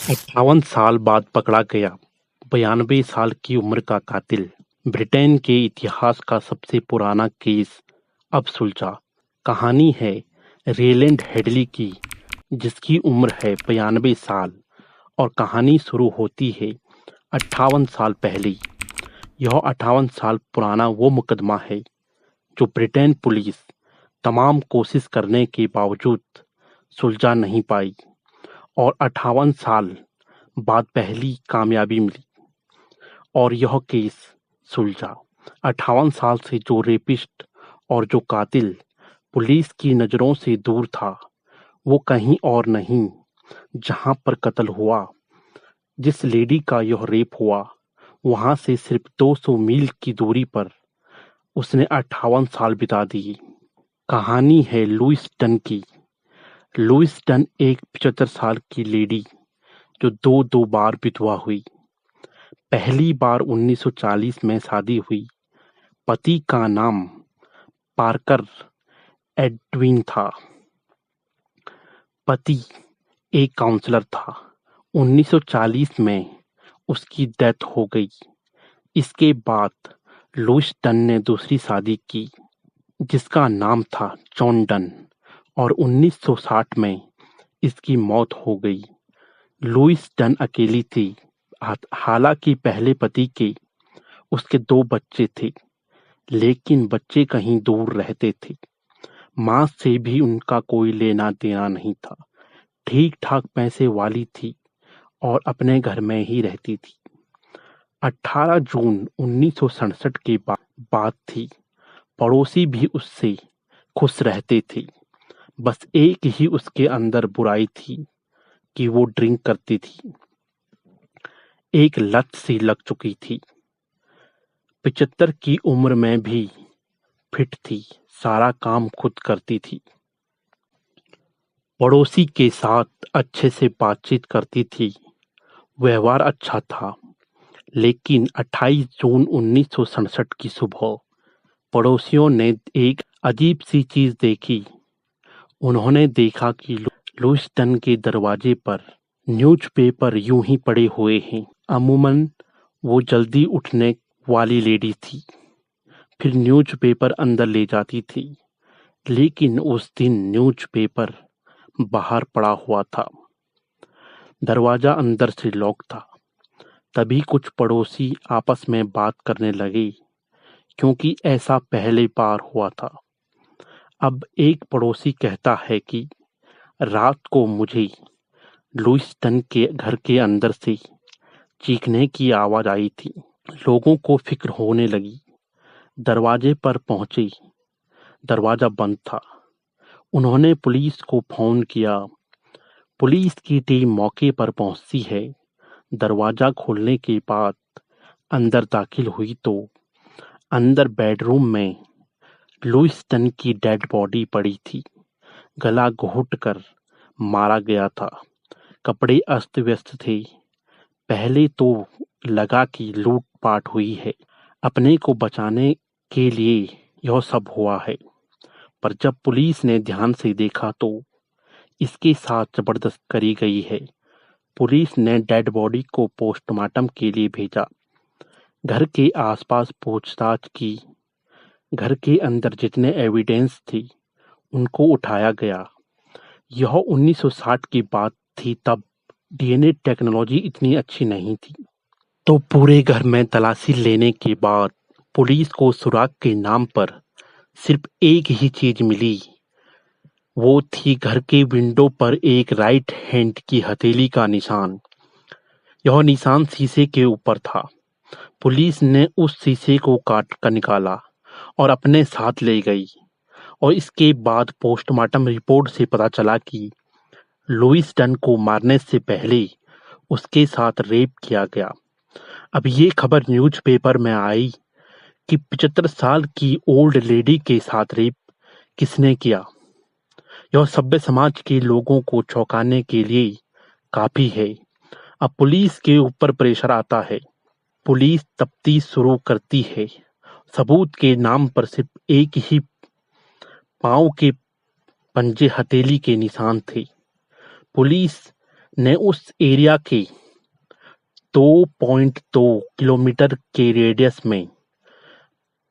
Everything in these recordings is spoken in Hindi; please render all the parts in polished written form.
58 साल बाद पकड़ा गया 92 साल की उम्र का कातिल। ब्रिटेन के इतिहास का सबसे पुराना केस अब सुलझा। कहानी है रेलैंड हेडली की, जिसकी उम्र है 92 साल और कहानी शुरू होती है 58 साल पहले। यह 58 साल पुराना वो मुकदमा है जो ब्रिटेन पुलिस तमाम कोशिश करने के बावजूद सुलझा नहीं पाई और 58 साल बाद पहली कामयाबी मिली और यह केस सुलझा। 58 साल से जो रेपिस्ट और जो कातिल पुलिस की नजरों से दूर था, वो कहीं और नहीं जहां पर कत्ल हुआ, जिस लेडी का यह रेप हुआ, वहां से सिर्फ 200 मील की दूरी पर उसने 58 साल बिता दिए। कहानी है लुइस डन की। लुइस डन एक 75 साल की लेडी जो दो बार विधवा हुई। पहली बार 1940 में शादी हुई। पति का नाम पार्कर एडविन था। पति एक काउंसलर था। 1940 में उसकी डेथ हो गई। इसके बाद लुइस डन ने दूसरी शादी की, जिसका नाम था जॉन डन, और 1960 में इसकी मौत हो गई। लुइस डन अकेली थी। हालांकि पहले पति के उसके 2 बच्चे थे, लेकिन बच्चे कहीं दूर रहते थे। माँ से भी उनका कोई लेना देना नहीं था। ठीक ठाक पैसे वाली थी और अपने घर में ही रहती थी। 18 जून 1967 के बात थी। पड़ोसी भी उससे खुश रहते थे। बस एक ही उसके अंदर बुराई थी कि वो ड्रिंक करती थी। एक लत सी लग चुकी थी। 75 की उम्र में भी फिट थी। सारा काम खुद करती थी। पड़ोसी के साथ अच्छे से बातचीत करती थी। व्यवहार अच्छा था। लेकिन 28 जून 1967 की सुबह पड़ोसियों ने एक अजीब सी चीज देखी। उन्होंने देखा कि लुइस डन के दरवाजे पर न्यूज़पेपर यूं ही पड़े हुए हैं। अमूमन वो जल्दी उठने वाली लेडी थी, फिर न्यूज़पेपर अंदर ले जाती थी। लेकिन उस दिन न्यूज़पेपर बाहर पड़ा हुआ था। दरवाजा अंदर से लॉक था। तभी कुछ पड़ोसी आपस में बात करने लगे, क्योंकि ऐसा पहले बार हुआ था। अब एक पड़ोसी कहता है कि रात को मुझे लुइस डन के घर के अंदर से चीखने की आवाज आई थी। लोगों को फिक्र होने लगी। दरवाजे पर पहुंचे। दरवाजा बंद था। उन्होंने पुलिस को फोन किया। पुलिस की टीम मौके पर पहुंचती है। दरवाजा खोलने के बाद अंदर दाखिल हुई तो अंदर बेडरूम में लुइस डन की डेड बॉडी पड़ी थी। गला घोंटकर मारा गया था। कपड़े अस्त व्यस्त थे। पहले तो लगा कि लूट पाट हुई है, अपने को बचाने के लिए यह सब हुआ है। पर जब पुलिस ने ध्यान से देखा तो इसके साथ जबरदस्त करी गई है। पुलिस ने डेड बॉडी को पोस्टमार्टम के लिए भेजा। घर के आसपास पूछताछ की। घर के अंदर जितने एविडेंस थी उनको उठाया गया। यह 1960 की बात थी। तब डीएनए टेक्नोलॉजी इतनी अच्छी नहीं थी। तो पूरे घर में तलाशी लेने के बाद पुलिस को सुराग के नाम पर सिर्फ एक ही चीज मिली। वो थी घर के विंडो पर एक राइट हैंड की हथेली का निशान। यह निशान शीशे के ऊपर था। पुलिस ने उस शीशे को काट कर निकाला और अपने साथ ले गई। और इसके बाद पोस्टमार्टम रिपोर्ट से पता चला कि लुइस डन को मारने से पहले उसके साथ रेप किया गया। अब ये खबर न्यूज़पेपर में आई कि 75 साल की ओल्ड लेडी के साथ रेप किसने किया। यह सभ्य समाज के लोगों को चौंकाने के लिए काफी है। अब पुलिस के ऊपर प्रेशर आता है। पुलिस तफ्तीश शुरू करती है। सबूत के नाम पर सिर्फ एक ही पांव के पंजे हथेली के निशान थे। पुलिस ने उस एरिया के 2.2 किलोमीटर के रेडियस में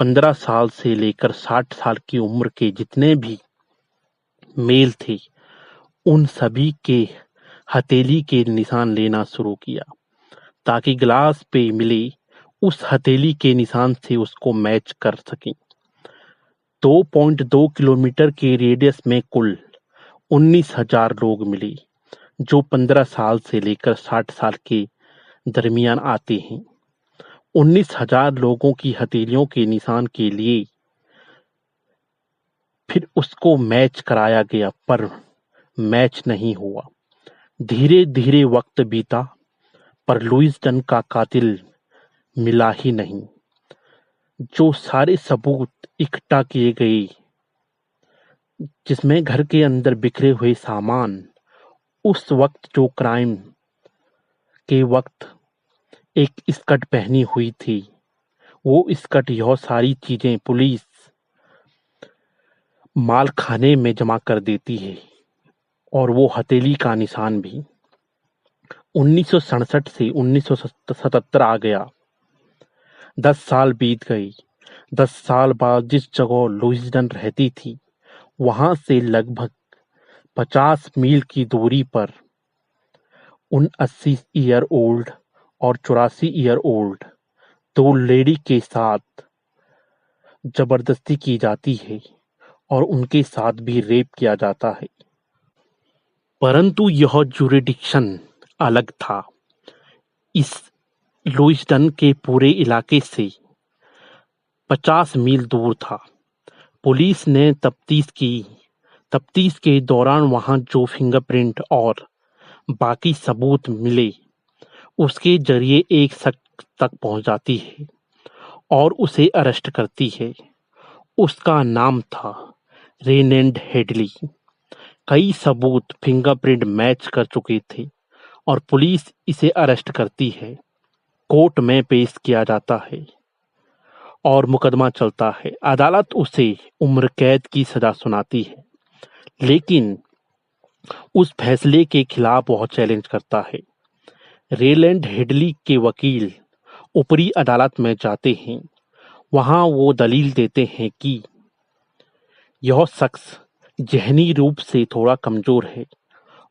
15 साल से लेकर 60 साल की उम्र के जितने भी मेल थे, उन सभी के हथेली के निशान लेना शुरू किया ताकि ग्लास पे मिले उस हथेली के निशान से उसको मैच कर सकें। 2.2 किलोमीटर के रेडियस में कुल 19,000 लोग मिले जो 15 साल से लेकर 60 साल के दरमियान आते हैं। 19,000 लोगों की हथेलियों के निशान के लिए फिर उसको मैच कराया गया, पर मैच नहीं हुआ। धीरे धीरे वक्त बीता, पर लुईस डन का कातिल मिला ही नहीं। जो सारे सबूत इकट्ठा किए गए, जिसमें घर के अंदर बिखरे हुए सामान, उस वक्त जो क्राइम के वक्त एक स्कर्ट पहनी हुई थी, वो स्कर्ट, यह सारी चीजें पुलिस माल खाने में जमा कर देती है, और वो हथेली का निशान भी। 1967 से 1977 आ गया। 10 साल बीत गए। 10 साल बाद जिस जगह लुईस डन रहती थी, वहां से लगभग 50 मील की दूरी पर उन 80 ईयर ओल्ड और 84 ईयर ओल्ड 2 लेडी के साथ जबरदस्ती की जाती है और उनके साथ भी रेप किया जाता है। परंतु यह जुरिडिक्शन अलग था। इस लुईस डन के पूरे इलाके से 50 मील दूर था। पुलिस ने तफ्तीश की। तफ्तीश के दौरान वहां जो फिंगरप्रिंट और बाकी सबूत मिले, उसके जरिए एक शख्स तक पहुंच जाती है और उसे अरेस्ट करती है। उसका नाम था रेनेंड हेडली। कई सबूत फिंगरप्रिंट मैच कर चुके थे और पुलिस इसे अरेस्ट करती है। कोर्ट में पेश किया जाता है और मुकदमा चलता है। अदालत उसे उम्र कैद की सजा सुनाती है, लेकिन उस फैसले के खिलाफ वह चैलेंज करता है। रेलैंड हेडली के वकील ऊपरी अदालत में जाते हैं। वहां वो दलील देते हैं कि यह शख्स ज़हनी रूप से थोड़ा कमजोर है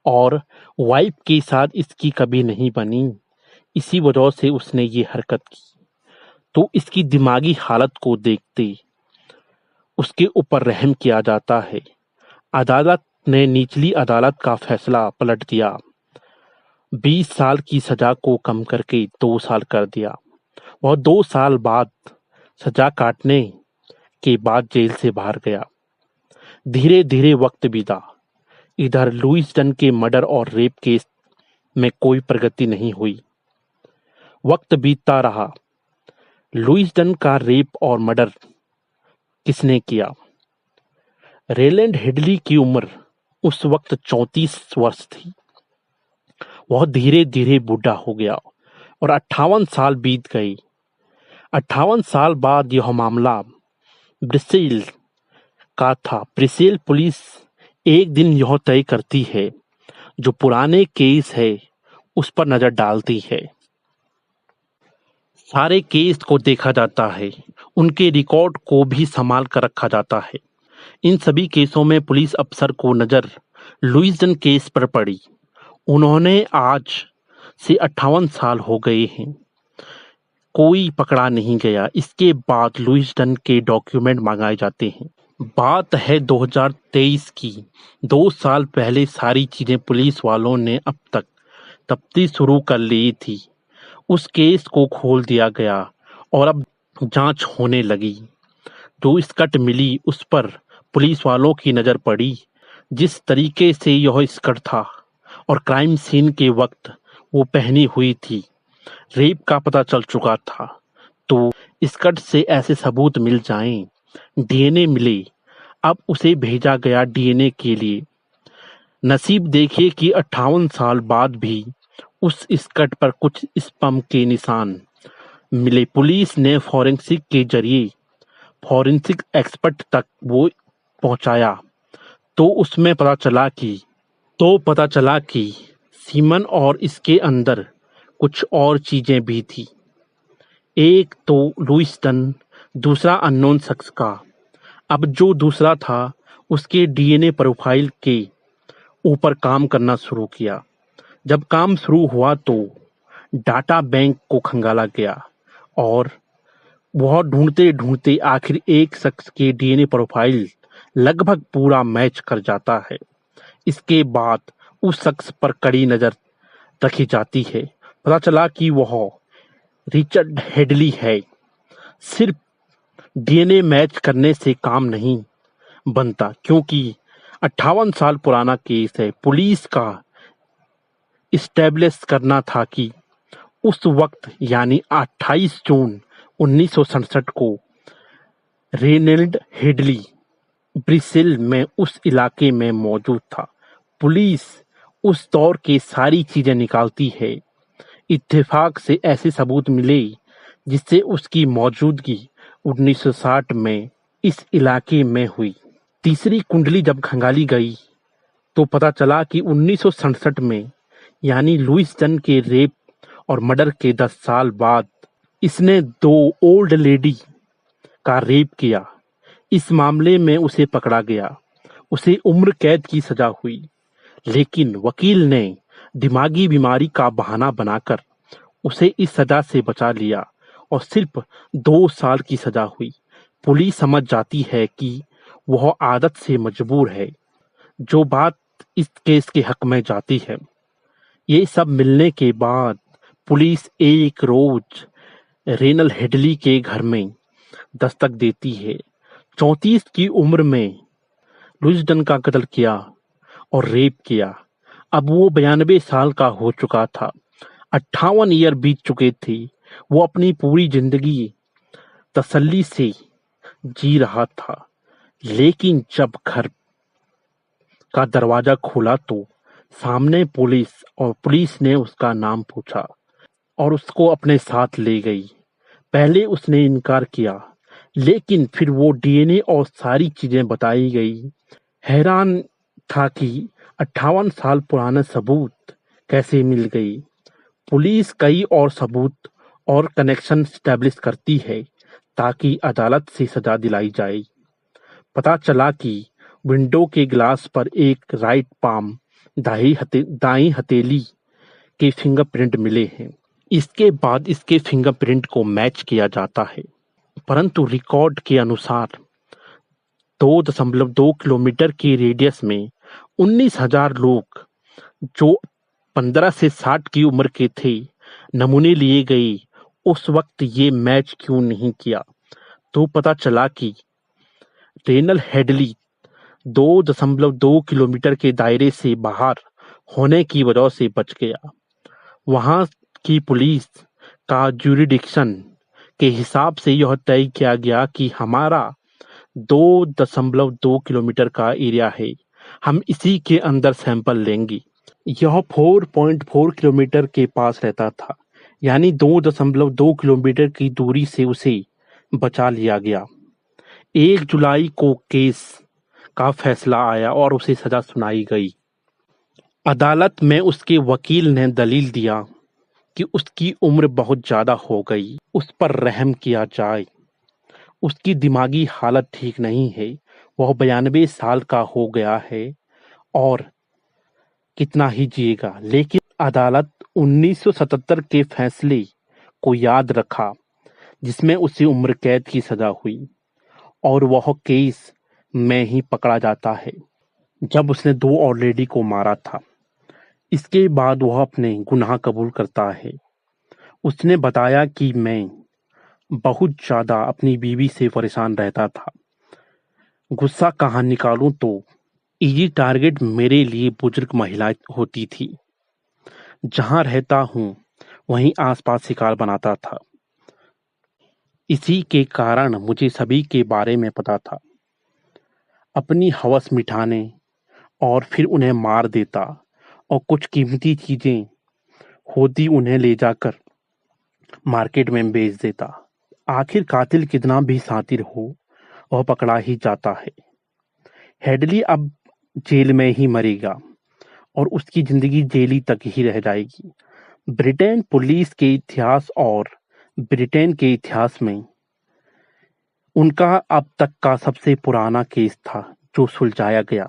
और वाइफ के साथ इसकी कभी नहीं बनी, इसी वजह से उसने ये हरकत की। तो इसकी दिमागी हालत को देखते उसके ऊपर रहम किया जाता है। अदालत ने निचली अदालत का फैसला पलट दिया। 20 साल की सजा को कम करके 2 साल कर दिया। वह 2 साल बाद सजा काटने के बाद जेल से बाहर गया। धीरे धीरे वक्त बीता। इधर लुईस डन के मर्डर और रेप केस में कोई प्रगति नहीं हुई। वक्त बीतता रहा। लुईस डन का रेप और मर्डर किसने किया? रेलैंड हेडली की उम्र उस वक्त 34 वर्ष थी। वह धीरे धीरे बूढ़ा हो गया और 58 साल बीत गए। 58 साल बाद यह मामला ब्रिसेल का था। ब्रिसेल पुलिस एक दिन यह तय करती है, जो पुराने केस है उस पर नजर डालती है। सारे केस को देखा जाता है, उनके रिकॉर्ड को भी संभाल कर रखा जाता है। इन सभी केसों में पुलिस अफसर को नजर लुईस डन केस पर पड़ी। उन्होंने आज से 58 साल हो गए हैं, कोई पकड़ा नहीं गया। इसके बाद लुईस डन के डॉक्यूमेंट मंगाए जाते हैं। बात है 2023 की। 2 साल पहले सारी चीजें पुलिस वालों ने अब तक तफ्तीश शुरू कर ली थी। उस केस को खोल दिया गया और अब जांच होने लगी। जो स्कर्ट मिली उस पर पुलिस वालों की नजर पड़ी। जिस तरीके से यह स्कर्ट था और क्राइम सीन के वक्त वो पहनी हुई थी, रेप का पता चल चुका था। तो स्कर्ट से ऐसे सबूत मिल जाएं, डीएनए मिले, अब उसे भेजा गया डीएनए के लिए। नसीब देखिए कि 58 साल बाद भी उस स्कर्ट पर कुछ स्पर्म के निशान मिले। पुलिस ने फॉरेंसिक के जरिए फॉरेंसिक एक्सपर्ट तक वो पहुंचाया, तो उसमें पता चला कि सीमन और इसके अंदर कुछ और चीजें भी थी। एक तो लुइस डन, दूसरा अननोन शख्स का। अब जो दूसरा था उसके डीएनए प्रोफाइल के ऊपर काम करना शुरू किया। जब काम शुरू हुआ तो डाटा बैंक को खंगाला गया और वह ढूंढते ढूंढते आखिर एक शख्स के डीएनए प्रोफाइल लगभग पूरा मैच कर जाता है। इसके बाद उस शख्स पर कड़ी नजर रखी जाती है। पता चला कि वह रिचर्ड हेडली है। सिर्फ डीएनए मैच करने से काम नहीं बनता, क्योंकि 58 साल पुराना केस है। पुलिस का इस्टेब्लिश करना था कि उस वक्त यानी 28 जून 1967 को रेनल्ड हेडली ब्रिसेल में उस इलाके में मौजूद था। पुलिस उस दौर के सारी चीजें निकालती है। इत्तेफाक से ऐसे सबूत मिले जिससे उसकी मौजूदगी 1960 में इस इलाके में हुई। तीसरी कुंडली जब खंगाली गई तो पता चला कि 1967 में यानी लुइस डन के रेप और मर्डर के 10 साल बाद इसने 2 ओल्ड लेडी का रेप किया। इस मामले में उसे पकड़ा गया। उसे उम्र कैद की सजा हुई, लेकिन वकील ने दिमागी बीमारी का बहाना बनाकर उसे इस सजा से बचा लिया और सिर्फ 2 साल की सजा हुई। पुलिस समझ जाती है कि वह आदत से मजबूर है, जो बात इस केस के हक में जाती है। ये सब मिलने के बाद पुलिस एक रोज रेनल हेडली के घर में दस्तक देती है। 34 की उम्र में लुइस डन का कत्ल किया और रेप किया। अब वो 92 साल का हो चुका था। 58 ईयर बीत चुके थे। वो अपनी पूरी जिंदगी तसल्ली से जी रहा था, लेकिन जब घर का दरवाजा खोला तो सामने पुलिस ने उसका नाम पूछा और उसको अपने साथ ले गई। पहले उसने इनकार किया, लेकिन फिर वो डीएनए और सारी चीजें बताई गई। हैरान था कि 58 साल पुराने सबूत कैसे मिल गई। पुलिस कई और सबूत और कनेक्शन स्टैब्लिश करती है ताकि अदालत से सजा दिलाई जाए। पता चला कि विंडो के ग्लास पर एक राइट पाम दाई हथेली के फिंगरप्रिंट मिले हैं। इसके बाद इसके फिंगरप्रिंट को मैच किया जाता है, परंतु रिकॉर्ड के अनुसार 2.2 किलोमीटर के रेडियस में 19,000 लोग जो 15 से 60 की उम्र के थे नमूने लिए गए। उस वक्त ये मैच क्यों नहीं किया? तो पता चला कि रेनल हेडली 2.2 किलोमीटर के दायरे से बाहर होने की वजह से बच गया। वहां की पुलिस का ज्यूरिडिक्शन के हिसाब से यह तय किया गया कि हमारा 2.2 किलोमीटर का एरिया है, हम इसी के अंदर सैंपल लेंगे। यह 4.4 किलोमीटर के पास रहता था, यानी 2.2 किलोमीटर की दूरी से उसे बचा लिया गया। 1 जुलाई को केस का फैसला आया और उसे सजा सुनाई गई। अदालत में उसके वकील ने दलील दिया कि उसकी उम्र बहुत ज्यादा हो गई, उस पर रहम किया जाए। उसकी दिमागी हालत ठीक नहीं है, वह 92 साल का हो गया है और कितना ही जिएगा। लेकिन अदालत 1977 के फैसले को याद रखा, जिसमें उसे उम्र कैद की सजा हुई और वह केस में ही पकड़ा जाता है जब उसने 2 और लेडी को मारा था। इसके बाद वह अपने गुनाह कबूल करता है। उसने बताया कि मैं बहुत ज्यादा अपनी बीवी से परेशान रहता था। गुस्सा कहाँ निकालूं तो इजी टारगेट मेरे लिए बुजुर्ग महिला होती थी। जहां रहता हूं वहीं आसपास शिकार बनाता था। इसी के कारण मुझे सभी के बारे में पता था। अपनी हवस मिटाने और फिर उन्हें मार देता और कुछ कीमती चीजें होती उन्हें ले जाकर मार्केट में बेच देता। आखिर कातिल कितना भी शातिर हो, वह पकड़ा ही जाता है। हेडली अब जेल में ही मरेगा और उसकी जिंदगी जेली तक ही रह जाएगी। ब्रिटेन पुलिस के इतिहास और ब्रिटेन के इतिहास में उनका अब तक का सबसे पुराना केस था जो सुलझाया गया।